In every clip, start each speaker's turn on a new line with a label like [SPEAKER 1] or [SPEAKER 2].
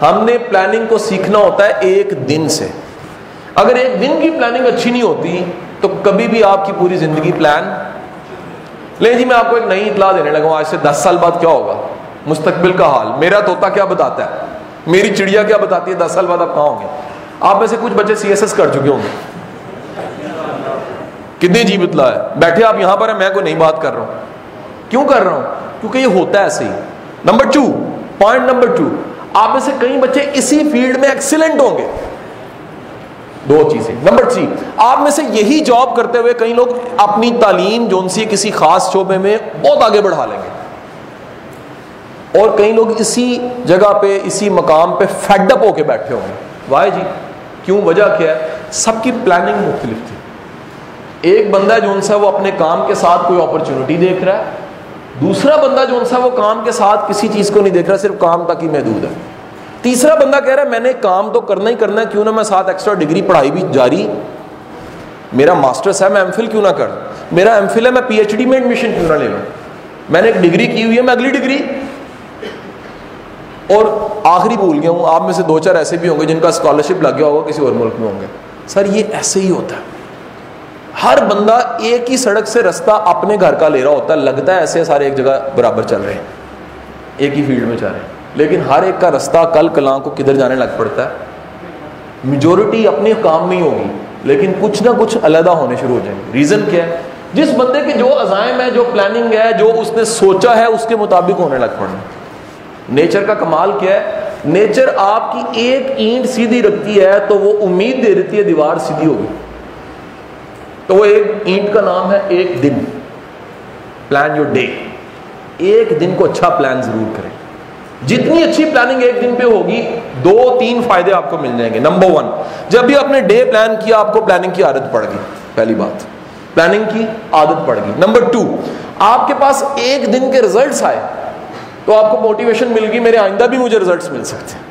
[SPEAKER 1] हमने प्लानिंग को सीखना होता है एक दिन से। अगर एक दिन की प्लानिंग अच्छी नहीं होती तो कभी भी आपकी पूरी जिंदगी प्लान। ले जी, मैं आपको एक नई इतला देने लगा हूं, आज से 10 साल बाद क्या होगा, मुस्तकबिल का हाल। मेरा तोता क्या बताता है, मेरी चिड़िया क्या बताती है, 10 साल बाद आप कहां होंगे। आप में से कुछ बच्चे CSS कर चुके होंगे। कितनी अजीब इतला है। बैठे आप यहां पर है, मैं कोई नई बात कर रहा हूं। क्यों कर रहा हूं? क्योंकि ये होता है ऐसे ही। पॉइंट नंबर 2, आप में से कई बच्चे इसी फील्ड में एक्सीलेंट होंगे। 2 चीजें। नंबर 3, आप में से यही जॉब करते हुए कई लोग अपनी तालीम जो उनसी किसी खास शोबे में बहुत आगे बढ़ा लेंगे, और कई लोग इसी जगह पे इसी मकाम पे फेडअप होके बैठे होंगे। वाई जी, क्यों, वजह क्या है? सबकी प्लानिंग मुख्तलिफ थी। एक बंदा जो उनसे वो अपने काम के साथ कोई अपॉर्चुनिटी देख रहा है, दूसरा बंदा जो उनसे वो काम के साथ किसी चीज को नहीं देख रहा, सिर्फ काम तक ही महदूद है। तीसरा बंदा कह रहा है मैंने काम तो करना ही करना है, क्यों ना मैं साथ एक्स्ट्रा डिग्री पढ़ाई भी जारी, मेरा मास्टर्स है मैं एमफिल क्यों ना कर, मेरा एमफिल है मैं PhD में एडमिशन क्यों ना ले लूं, मैंने एक डिग्री की हुई है मैं अगली डिग्री। और आखिरी भूल गया हूं, आप में से 2-4 ऐसे भी होंगे जिनका स्कॉलरशिप लग गया होगा, किसी और मुल्क में होंगे। सर ये ऐसे ही होता है। हर बंदा एक ही सड़क से रास्ता अपने घर का ले रहा होता है, लगता है ऐसे सारे एक जगह बराबर चल रहे हैं, एक ही फील्ड में चल रहे हैं, लेकिन हर एक का रास्ता कल कलां को किधर जाने लग पड़ता है। मेजॉरिटी अपने काम में ही होगी, लेकिन कुछ ना कुछ अलहदा होने शुरू हो जाएंगे। रीजन क्या है? जिस बंदे के जो अज़ाइम है, जो प्लानिंग है, जो उसने सोचा है, उसके मुताबिक होने लग पड़ना। नेचर का कमाल क्या है? नेचर आपकी एक ईंट सीधी रखती है तो वो उम्मीद दे देती है दीवार सीधी होगी। तो वो एक ईंट का नाम है एक दिन। Plan your day. एक दिन को अच्छा प्लान जरूर करें। जितनी अच्छी प्लानिंग एक दिन पे होगी, 2-3 फायदे आपको मिल जाएंगे। नंबर 1, जब भी आपने डे प्लान किया आपको प्लानिंग की आदत पड़ गई। पहली बात, प्लानिंग की आदत पड़ गई। नंबर 2, आपके पास एक दिन के रिजल्ट्स आए तो आपको मोटिवेशन मिल गई, मेरे आइंदा भी मुझे रिजल्ट्स मिल सकते हैं।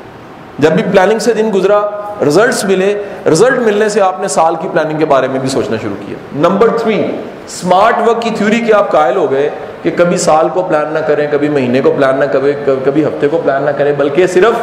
[SPEAKER 1] जब भी प्लानिंग से दिन गुजरा, रिजल्ट्स मिले, रिजल्ट मिलने से आपने साल की प्लानिंग के बारे में भी सोचना शुरू किया। नंबर 3, स्मार्ट वर्क की थ्योरी के आप कायल हो गए कि कभी साल को प्लान ना करें, कभी महीने को प्लान ना करें, कभी हफ्ते को प्लान ना करें, बल्कि सिर्फ